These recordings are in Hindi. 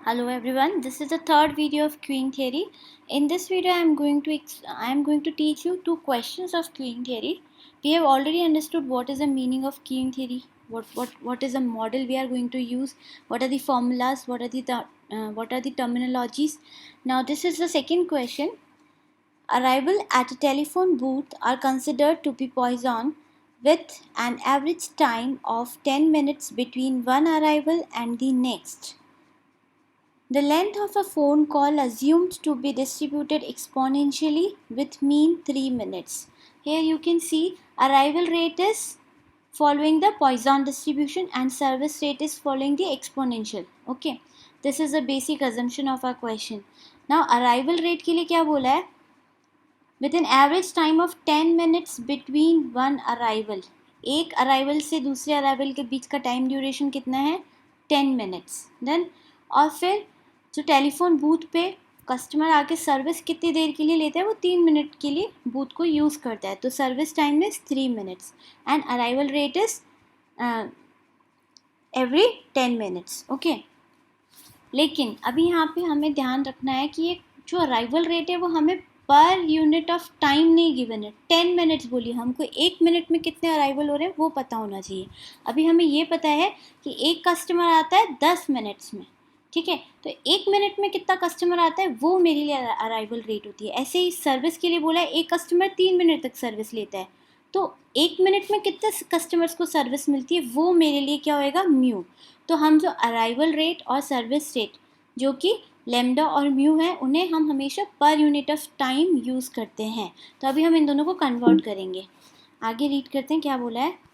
Hello everyone, this is the third video of queuing theory. In this video I am going to teach you two questions of queuing theory. We have already understood what is the meaning of queuing theory, what is the model we are going to use, what are the formulas, what are the terminologies. Now this is the second question. Arrival at a telephone booth are considered to be Poisson with an average time of 10 minutes between one arrival and the next. The length of a phone call assumed to be distributed exponentially with mean 3 minutes. Here you can see arrival rate is following the Poisson distribution and service rate is following the exponential. Okay, this is a basic assumption of our question. Now arrival rate के लिए क्या बोला है? With an average time of 10 minutes between one arrival. एक arrival से दूसरे arrival के बीच का time duration कितना है? 10 minutes. Then और फिर जो टेलीफोन बूथ पे कस्टमर आके सर्विस कितनी देर के लिए लेता है, वो 3 मिनट के लिए बूथ को यूज़ करता है, तो service time is 3 minutes and arrival rate is every 10 minutes. Okay, लेकिन अभी यहाँ पे हमें ध्यान रखना है कि ये जो अराइवल रेट है वो हमें पर यूनिट ऑफ टाइम नहीं गिवन है. 10 मिनट्स बोलिए, हमको 1 मिनट में कितने अराइवल हो रहे हैं वो पता होना चाहिए. अभी हमें ये पता है कि एक कस्टमर आता है 10 मिनट्स में, ठीक है, तो 1 मिनट में कितना कस्टमर आता है वो मेरे लिए अराइवल रेट होती है. ऐसे ही सर्विस के लिए बोला है एक कस्टमर 3 मिनट तक सर्विस लेता है, तो 1 मिनट में कितने कस्टमर्स को सर्विस मिलती है वो मेरे लिए क्या होएगा, म्यू. तो हम जो अराइवल रेट और सर्विस रेट जो कि लेमडा और म्यू है उन्हें हम हमेशा per unit of time use करते हैं. तो अभी हम इन दोनों को कन्वर्ट करेंगे. आगे रीड करते हैं क्या बोला है.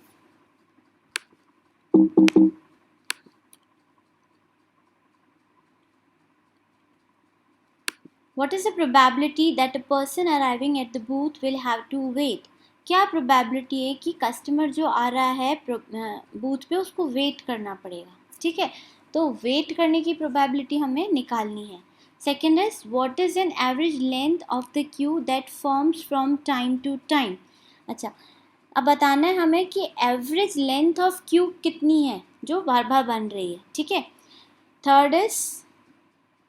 What is the probability that a person arriving at the booth will have to wait? क्या प्रोबेबिलिटी है कि कस्टमर जो आ रहा है बूथ पे उसको वेट करना पड़ेगा. ठीक है, तो वेट करने की प्रोबेबिलिटी हमें निकालनी है. Second is what is an average length of the queue that forms from time to time. अच्छा, अब बताना है हमें कि एवरेज लेंथ ऑफ क्यू कितनी है जो बार बार बन रही है. ठीक है. Third is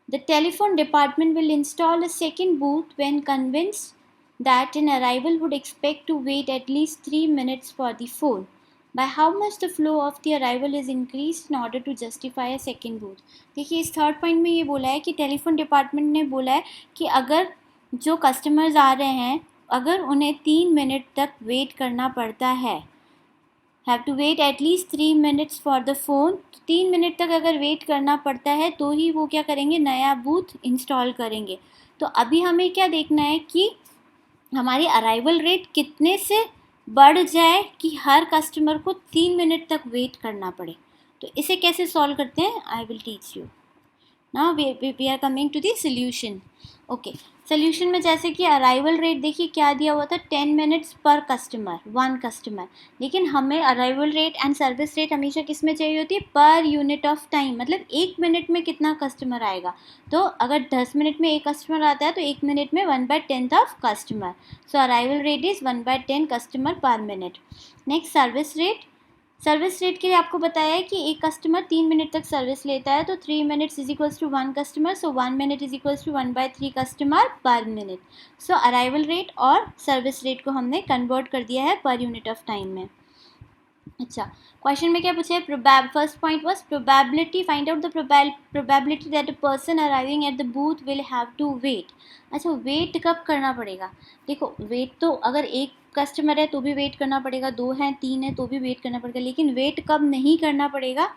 the telephone department will install a second booth when convinced that an arrival would expect to wait at least 3 minutes for the phone. By how much the flow of the arrival is increased in order to justify a second booth. देखिए इस थर्ड पॉइंट में ये बोला है कि टेलीफोन डिपार्टमेंट ने बोला है कि अगर जो कस्टमर्स आ रहे हैं अगर उन्हें 3 मिनट तक वेट करना पड़ता है, have to wait at least 3 minutes for the phone, 3 minute तक अगर वेट करना पड़ता है तो ही वो क्या करेंगे, नया बूथ इंस्टॉल करेंगे. तो अभी हमें क्या देखना है कि हमारी अराइवल रेट कितने से बढ़ जाए कि हर कस्टमर को 3 मिनट तक वेट करना पड़े. तो इसे कैसे सॉल्व करते हैं, I will teach you. Now we are coming to the solution. Okay, solution में जैसे कि अराइवल रेट देखिए क्या दिया हुआ था, 10 मिनट्स पर कस्टमर, वन कस्टमर. लेकिन हमें arrival rate and service rate हमेशा किस में चाहिए होती है, पर यूनिट ऑफ टाइम, मतलब 1 मिनट में कितना कस्टमर आएगा. तो अगर 10 मिनट में एक कस्टमर आता है तो 1 मिनट में 1/10 of customer. So arrival rate is 1/10 customer per minute. Next service rate. Service rate के लिए आपको बताया है कि एक कस्टमर 3 मिनट तक सर्विस लेता है, तो 3 minutes is equals to 1 customer, so 1 minute is equals to 1/3 customer per minute. So arrival rate और सर्विस रेट को हमने कन्वर्ट कर दिया है पर यूनिट ऑफ टाइम में. अच्छा, क्वेश्चन में क्या पूछा है, first point was probability, find out the probability that a person arriving at the booth will have to wait. अच्छा, वेट कब करना पड़ेगा. देखो वेट तो अगर एक कस्टमर है तो भी वेट करना पड़ेगा, 2 हैं 3 है तो भी वेट करना पड़ेगा, लेकिन वेट कब नहीं करना पड़ेगा,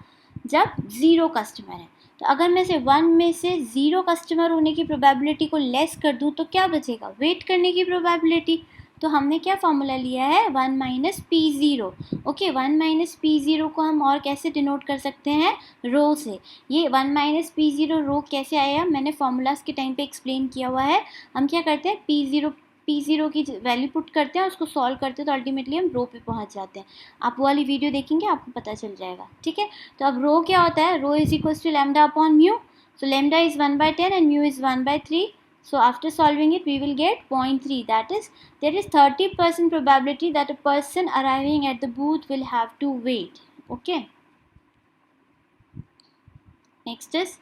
जब 0 कस्टमर है. तो अगर मैं से 1 में से 0 कस्टमर होने की प्रोबेबिलिटी को लेस कर दूँ तो क्या बचेगा, वेट करने की प्रोबेबिलिटी. तो हमने क्या फॉर्मूला लिया है, 1 minus P0. Okay, 1 minus P0 को हम और कैसे डिनोट कर सकते हैं, रो से. ये 1 माइनस P0 रो कैसे आया, मैंने फॉर्मूलाज के टाइम पे एक्सप्लेन किया हुआ है. हम क्या करते हैं, P0 की वैल्यू पुट करते हैं, उसको सॉल्व करते हैं, तो अल्टीमेटली हम रो पे पहुंच जाते हैं. आप वो वाली वीडियो देखेंगे आपको पता चल जाएगा. ठीक है, तो अब रो क्या होता है, rho is equals to lambda upon mu. So lambda is 1/10 and mu is 1/3. So after solving it we will get 0.3, that is there is 30% probability that a person arriving at the booth will have to wait. Okay, next is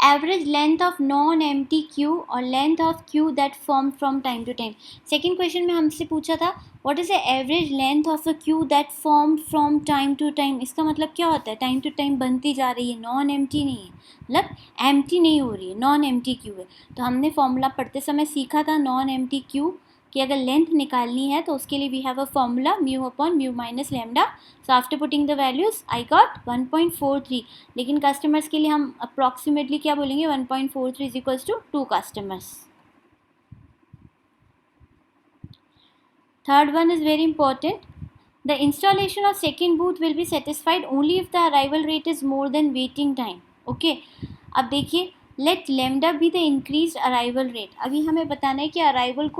average length of non empty queue और length of queue that form from time to time. Second question में हमसे पूछा था what is the average length of a queue that form from time to time. इसका मतलब क्या होता है, टाइम टू टाइम बनती जा रही है, नॉन एम्प्टी नहीं है, मतलब एम्प्टी नहीं हो रही है, नॉन एम्प्टी क्यू है। तो हमने फॉर्मूला पढ़ते समय सीखा था नॉन एम्प्टी क्यू कि अगर लेंथ निकालनी है तो उसके लिए we have a formula mu upon mu minus lambda. So after putting the values I got 1.43, लेकिन कस्टमर्स के लिए हम अप्रॉक्सीमेटली क्या बोलेंगे, 1.43 is equals to 2 customers. Third one is very important, the installation of second booth will be satisfied only if the arrival rate is more than waiting time. Okay, अब देखिए let lambda be the increase arrival rate. अभी हमें बताना है कि अराइवल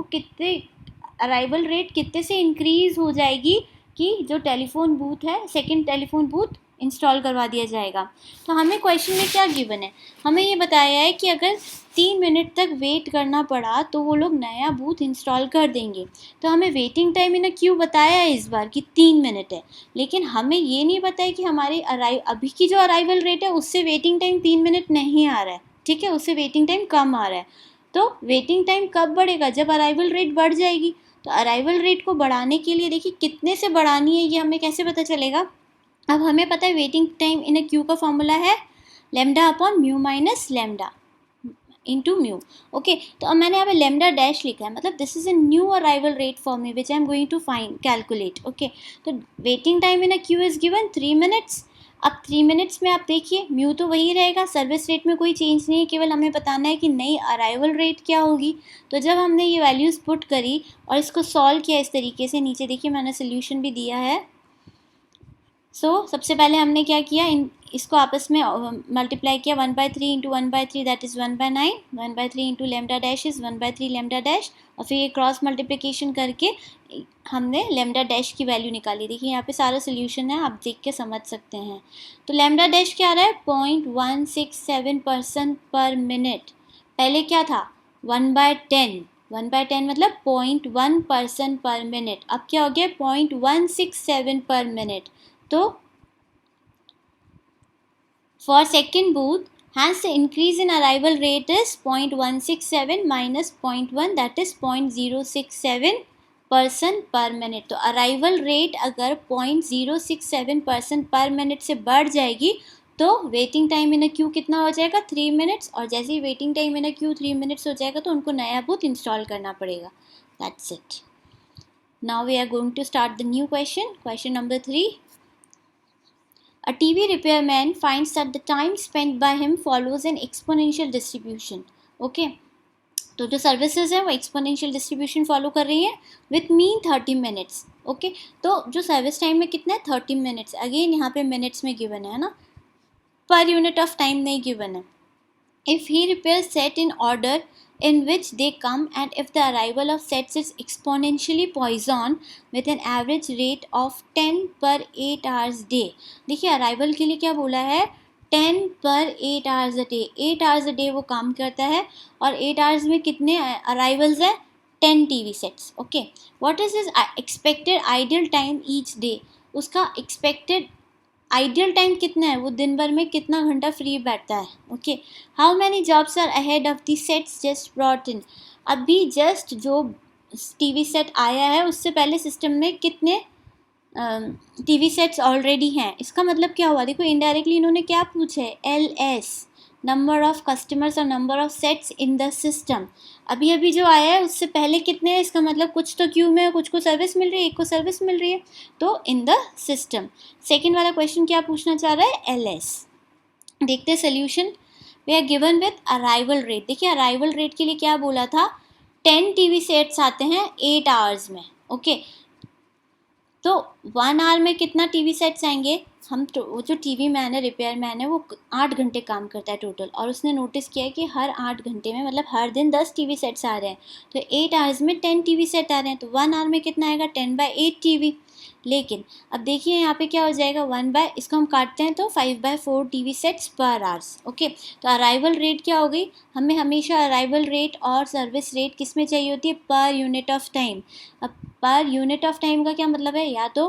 रेट कितने से इंक्रीज हो जाएगी कि जो टेलीफोन बूथ है, सेकंड टेलीफोन बूथ इंस्टॉल करवा दिया जाएगा। तो हमें क्वेश्चन में क्या गिवन है, हमें ये बताया है कि अगर 3 मिनट तक वेट करना पड़ा तो वो लोग नया बूथ इंस्टॉल कर देंगे। तो हमें वेटिंग टाइम इन क्यों बताया है इस बार कि 3 मिनट है, लेकिन हमें ये नहीं बताया कि हमारे अभी की जो अराइवल रेट है उससे वेटिंग टाइम 3 मिनट नहीं आ रहा है, ठीक है, उससे वेटिंग टाइम कम आ रहा है। तो वेटिंग टाइम कब बढ़ेगा, जब अराइवल रेट बढ़ जाएगी। तो अराइवल रेट को बढ़ाने के लिए देखिए कितने से बढ़ानी है ये हमें कैसे पता चलेगा। अब हमें पता है waiting time in a Q का फॉर्मूला है lambda upon mu minus lambda into mu. Okay, तो अब मैंने यहाँ पे लेमडा डैश लिखा है, मतलब this is a new arrival rate for me which I am going to find calculate. Okay, तो waiting time in a queue is given 3 minutes. अब 3 मिनट्स में आप देखिए म्यू तो वही रहेगा, सर्विस रेट में कोई चेंज नहीं है, केवल हमें बताना है कि नई अराइवल रेट क्या होगी। तो जब हमने ये वैल्यूज़ पुट करी और इसको सॉल्व किया इस तरीके से, नीचे देखिए मैंने सोल्यूशन भी दिया है। सबसे पहले हमने क्या किया, इसको आपस में मल्टीप्लाई किया, 1/3 into 1/3 that is 1/9, 1/3 into lambda dash is 1/3 lambda dash, और फिर ये क्रॉस मल्टीप्लिकेशन करके हमने लेमडा डैश की वैल्यू निकाली। देखिए यहाँ पे सारा सोल्यूशन है, आप देख के समझ सकते हैं। तो लेमडा डैश क्या आ रहा है, 0.167% पर मिनट। पहले क्या था 1/10, 1/10 मतलब 0.1% पर मिनट। अब क्या हो गया 0.167 पर मिनट। तो for second booth, hence the increase in arrival rate is 0.167 minus 0.1 that is 0.067% पर मिनट। तो अराइवल रेट अगर 0.067% पर मिनट से बढ़ जाएगी तो waiting time in a queue कितना हो जाएगा 3 मिनट्स, और जैसे ही waiting time in a queue 3 minutes हो जाएगा तो उनको नया बूथ इंस्टॉल करना पड़ेगा। That's it. Now we are going to start the new question, question number 3। A TV repairman finds that the time spent by him follows an exponential distribution. Okay, तो जो सर्विसेज है वो एक्सपोनेंशियल डिस्ट्रीब्यूशन फॉलो कर रही है विथ मीन 30 मिनट्स। ओके, तो जो सर्विस टाइम में कितना है 30 मिनट्स, अगेन यहाँ पे मिनट्स में गिवन है ना, पर यूनिट ऑफ टाइम नहीं गिवन है। If he repairs set in order in which they come and if the arrival of sets is exponentially Poisson with an average rate of 10 per 8 hours day। देखिए अराइवल के लिए क्या बोला है 10 पर 8 hours a day, 8 hours a day वो काम करता है, और 8 hours में कितने अराइवल्स हैं 10 TV sets. Okay, what is his expected ideal time each day, उसका एक्सपेक्टेड आइडियल टाइम कितना है, वो दिन भर में कितना घंटा फ्री बैठता है। Okay, how many jobs are ahead of the sets just brought in, अभी जस्ट जो टीवी सेट आया है उससे पहले सिस्टम में कितने टीवी सेट्स ऑलरेडी हैं। इसका मतलब क्या हुआ, देखो इनडायरेक्टली इन्होंने क्या पूछा है LS, नंबर ऑफ कस्टमर्स और number of sets in the system. अभी अभी जो आया है उससे पहले कितने हैं, इसका मतलब कुछ तो क्यू में है, कुछ को सर्विस मिल रही है, एक को सर्विस मिल रही है, तो इन द सिस्टम। सेकेंड वाला क्वेश्चन क्या पूछना चाह रहा है LS। देखते हैं solution. We are given with arrival rate. देखिए अराइवल रेट के लिए क्या बोला था 10 टीवी सेट्स आते हैं 8 आवर्स में। ओके, तो 1 आवर में कितना टीवी सेट्स आएंगे, हम तो वो जो टीवी मैन है रिपेयर मैन है वो 8 घंटे काम करता है टोटल, और उसने नोटिस किया है कि हर 8 घंटे में मतलब हर दिन 10 टीवी सेट्स आ रहे हैं, तो 8 आवर्स में 10 टीवी सेट आ रहे हैं, तो 1 आवर में कितना आएगा 10/8 टीवी। लेकिन अब देखिए यहाँ पे क्या हो जाएगा 1 इसको हम काटते हैं तो 5/4 टीवी सेट्स पर आवर्स। ओके, तो अराइवल रेट क्या हो गई, हमें हमेशा अराइवल रेट और सर्विस रेट किस में चाहिए होती है, पर यूनिट ऑफ टाइम। अब पर यूनिट ऑफ टाइम का क्या मतलब है, या तो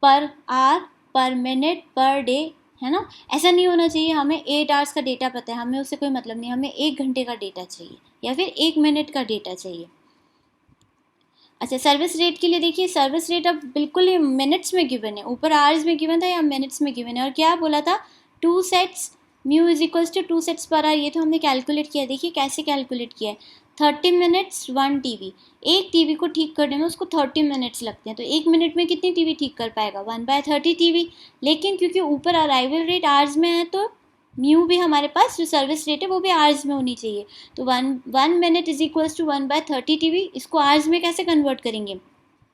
पर आवर, पर मिनट, पर डे, है ना। ऐसा नहीं होना चाहिए हमें 8 आवर्स का डेटा पता है, हमें उससे कोई मतलब नहीं, हमें 1 घंटे का डेटा चाहिए या फिर 1 मिनट का डेटा चाहिए। अच्छा, सर्विस रेट के लिए देखिए, सर्विस रेट अब बिल्कुल ही मिनट्स में गिवन है, ऊपर आवर्स में गिवन था या मिनट्स में गिवन है। और क्या बोला था, 2 sets mu is equals to 2 sets per hour, ये तो हमने कैलकुलेट किया। देखिए कैसे कैलकुलेट किया है, 30 मिनट्स 1 टीवी, एक टीवी को ठीक करने में उसको 30 मिनट्स लगते हैं, तो 1 मिनट में कितनी टीवी ठीक कर पाएगा, 1/30 टीवी। लेकिन क्योंकि ऊपर अराइवल रेट आवर्स में है, तो म्यू भी हमारे पास जो सर्विस रेट है वो भी आवर्स में होनी चाहिए। तो 1 minute is equals to 1/30 TV, इसको आवर्स में कैसे कन्वर्ट करेंगे,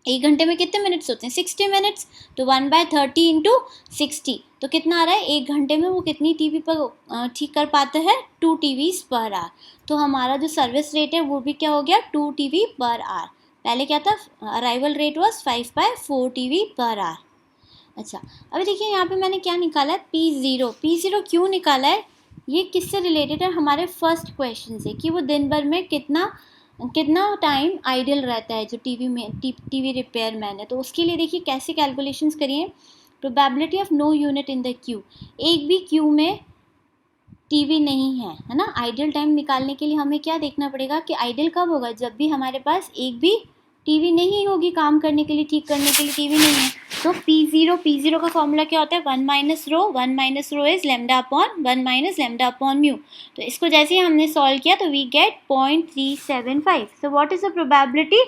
1 घंटे में कितने मिनट्स होते हैं, 60 मिनट्स, तो 1/30 इंटू 60, तो कितना आ रहा है, 1 घंटे में वो कितनी टीवी पर ठीक कर पाते हैं, 2 टीवीज पर आवर। तो हमारा जो सर्विस रेट है वो भी क्या हो गया, 2 टीवी पर आवर। पहले क्या था, arrival rate was 5/4 TV per hour. अच्छा, अभी देखिए यहाँ पे मैंने क्या निकाला है, P0 क्यों निकाला है, ये किससे रिलेटेड है, हमारे फर्स्ट क्वेश्चन से, कि वो दिन भर में कितना कितना टाइम आइडियल रहता है जो टीवी रिपेयर मैन है। तो उसके लिए देखिए कैसे कैलकुलेशंस करिए, probability of no unit in the queue, एक भी क्यू में टीवी नहीं है ना। आइडियल टाइम निकालने के लिए हमें क्या देखना पड़ेगा कि आइडियल कब होगा, जब भी हमारे पास एक भी टीवी नहीं होगी काम करने के लिए, ठीक करने के लिए टीवी नहीं है। तो P0 का फॉर्मूला क्या होता है, 1 is lambda upon 1 lambda upon mu. तो इसको जैसे ही हमने सॉल्व किया तो we get 0.375। So what is the probability,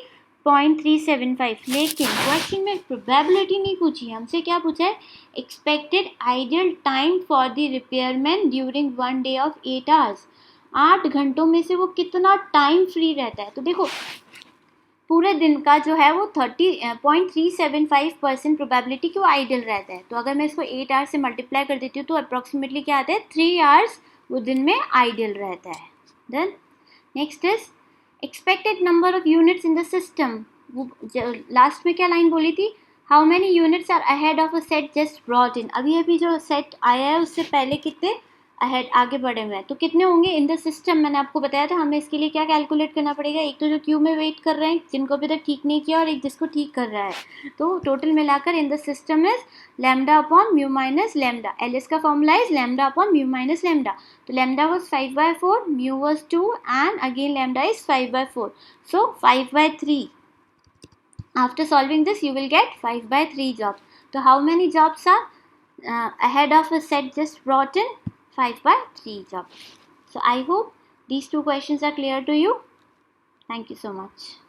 0.375। लेकिन क्वेश्चन में प्रोबेबिलिटी नहीं पूछी है, हमसे क्या पूछा है, expected ideal time for the repairman during 1 day of 8 hours, 8 घंटों में से वो कितना टाइम फ्री रहता है। तो देखो पूरे दिन का जो है वो 0.375% प्रोबेबिलिटी कि वो आइडियल रहता है। तो अगर मैं इसको 8 आवर्स से मल्टीप्लाई कर देती हूँ तो अप्रॉक्सीमेटली क्या आता है, 3 आवर्स वो दिन में आइडियल रहता है। Then next is expected number of units in the system. वो लास्ट में क्या लाइन बोली थी, how many units are ahead of a set just brought in, अभी अभी जो सेट आया है उससे पहले कितने अहेड आगे बढ़े हुए हैं, तो कितने होंगे इन द सिस्टम। मैंने आपको बताया था हमें इसके लिए क्या कैलकुलेट करना पड़ेगा, एक तो जो क्यू में वेट कर रहे हैं जिनको अभी तक ठीक नहीं किया, और एक जिसको ठीक कर रहा है। तो टोटल मिलाकर in the system is lambda upon mu minus lambda, LS का formula is lambda upon mu minus lambda. तो lambda was 5/4, mu was 2 and again lambda is 5/4, so 5/3। After solving this, you will get 5/3 jobs. So how many jobs are ahead of a set just brought in? 5/3 jobs. So I hope these two questions are clear to you. Thank you so much.